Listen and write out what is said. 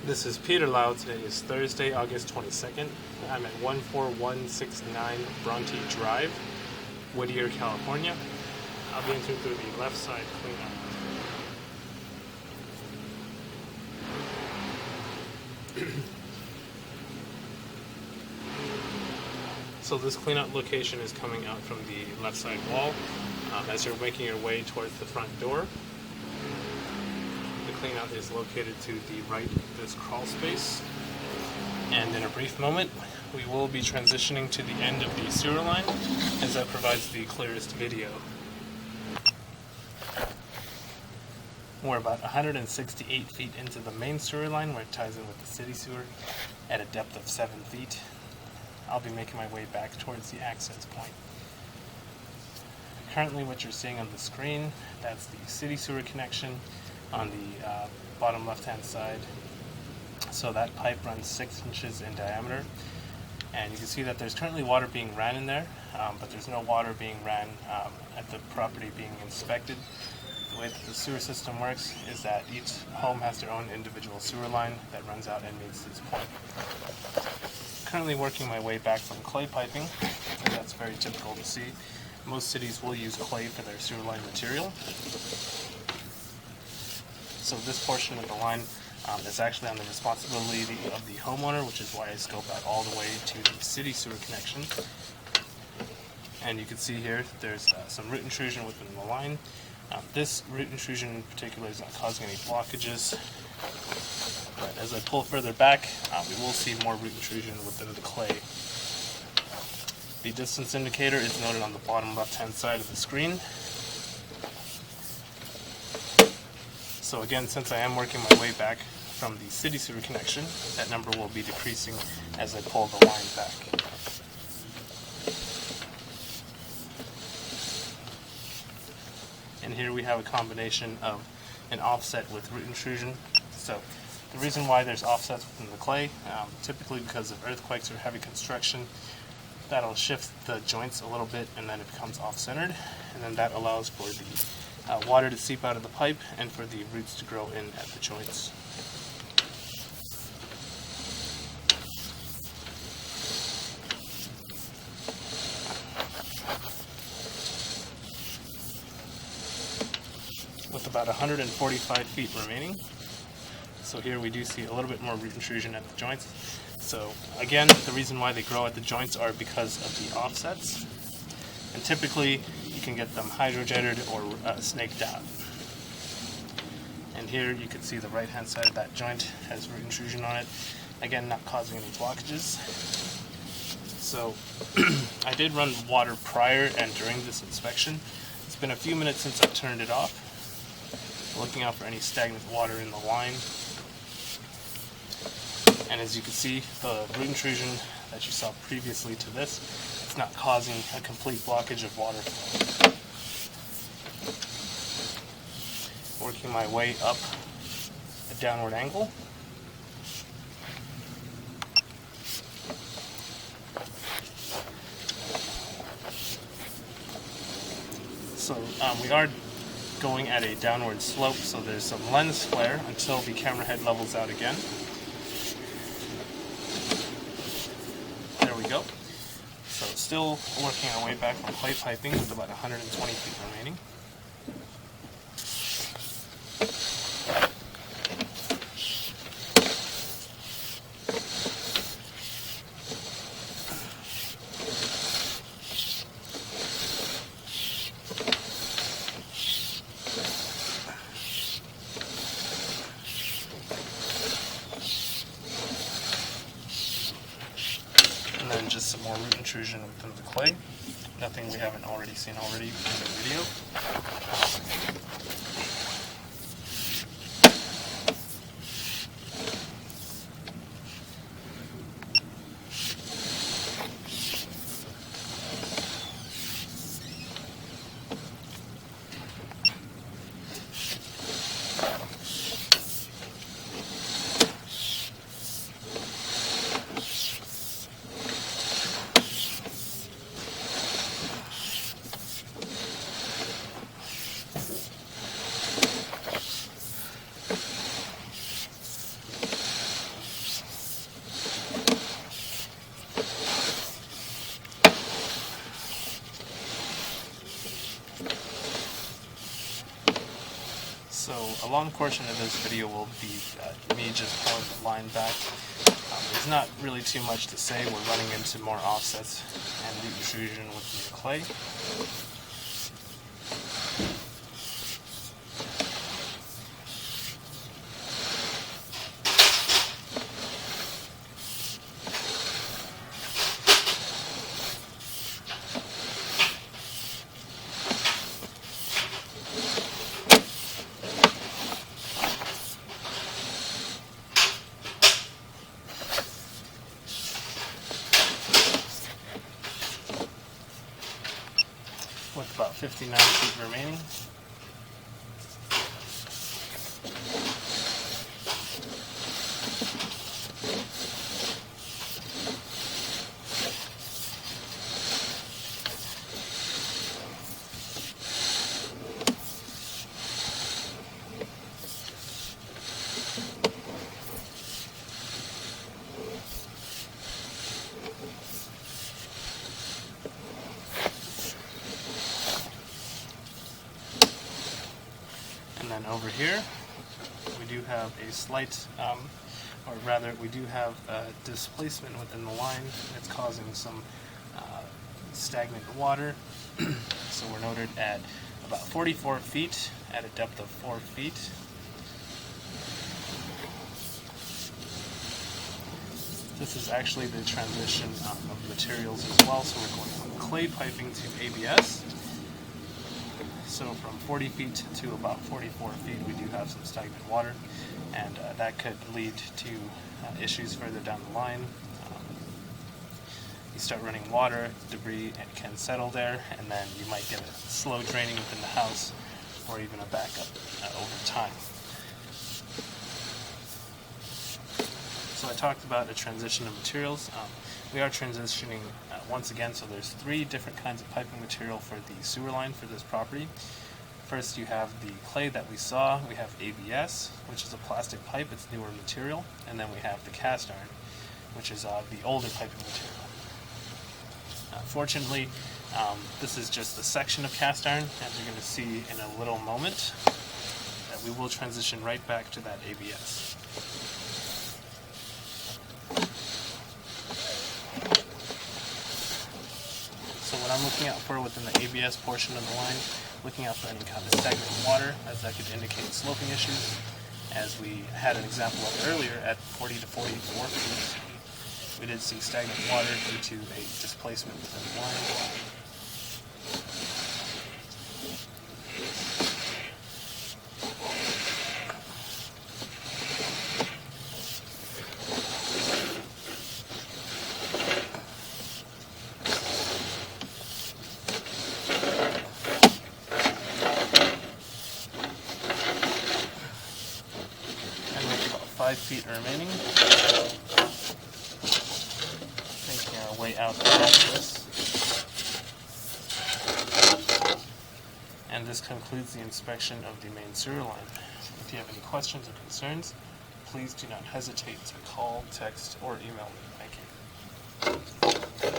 This is Peter Lau. Today is Thursday, August 22nd. I'm at 14169 Bronte Drive, Whittier, California. I'll be entering through the left side cleanup. So this cleanup location is coming out from the left side wall as you're making your way towards the front door. The cleanout is located to the right of this crawl space. And in a brief moment, we will be transitioning to the end of the sewer line, as that provides the clearest video. We're about 168 feet into the main sewer line, where it ties in with the city sewer at a depth of 7 feet. I'll be making my way back towards the access point. Currently what you're seeing on the screen, that's the city sewer connection on the bottom left hand side. So that pipe runs 6 inches in diameter, and you can see that there's currently water being ran in there, but there's no water being ran at the property being inspected. The way that the sewer system works is that each home has their own individual sewer line that runs out and meets this point. Currently working my way back from clay piping, and that's very typical to see. Most cities will use clay for their sewer line material. So this portion of the line is actually on the responsibility of the homeowner, which is why I scope out all the way to the city sewer connection. And you can see here there's some root intrusion within the line. This root intrusion in particular is not causing any blockages, but as I pull further back, we will see more root intrusion within the clay. The distance indicator is noted on the bottom left hand side of the screen. So again, since I am working my way back from the city sewer connection, that number will be decreasing as I pull the line back. And here we have a combination of an offset with root intrusion. So the reason why there's offsets within the clay, typically because of earthquakes or heavy construction, that'll shift the joints a little bit and then it becomes off-centered, and then that allows for the water to seep out of the pipe and for the roots to grow in at the joints. With about 145 feet remaining, so here we do see a little bit more root intrusion at the joints. So again, the reason why they grow at the joints are because of the offsets, and typically you can get them hydrojetted or snaked out. And here you can see the right hand side of that joint has root intrusion on it, again not causing any blockages. So I did run water prior and during this inspection. It's been a few minutes since I turned it off, looking out for any stagnant water in the line. And as you can see, the root intrusion that you saw previously to this, it's not causing a complete blockage of water flow. Working my way up a downward angle. So we are going at a downward slope, so there's some lens flare until the camera head levels out again. There we go. So still working our way back from clay piping with about 120 feet remaining. And then just some more root intrusion within the clay. Nothing we haven't already seen in the video. So a long portion of this video will be me just pulling the line back. There's not really too much to say. We're running into more offsets and root intrusion with the clay. With about 59 feet remaining. And then over here, we do have a slight, or rather, we do have a displacement within the line. It's causing some stagnant water. So we're noted at about 44 feet at a depth of 4 feet. This is actually the transition of materials as well. So we're going from clay piping to ABS. So from 40 feet to about 44 feet, we do have some stagnant water, and that could lead to issues further down the line. You start running water, debris can settle there, and then you might get a slow draining within the house, or even a backup over time. So I talked about a transition of materials. We are transitioning once again, so there's 3 different kinds of piping material for the sewer line for this property. First you have the clay that we saw, we have ABS, which is a plastic pipe, it's newer material, and then we have the cast iron, which is the older piping material. Fortunately, this is just a section of cast iron, as you're going to see in a little moment, that we will transition right back to that ABS. So what I'm looking out for within the ABS portion of the line, looking out for any kind of stagnant water, as that could indicate sloping issues. As we had an example of earlier at 40 to 44 feet, we did see stagnant water due to a displacement within the line. And with about 5 feet remaining, making our way out of this. And this concludes the inspection of the main sewer line. If you have any questions or concerns, please do not hesitate to call, text, or email me. Thank you.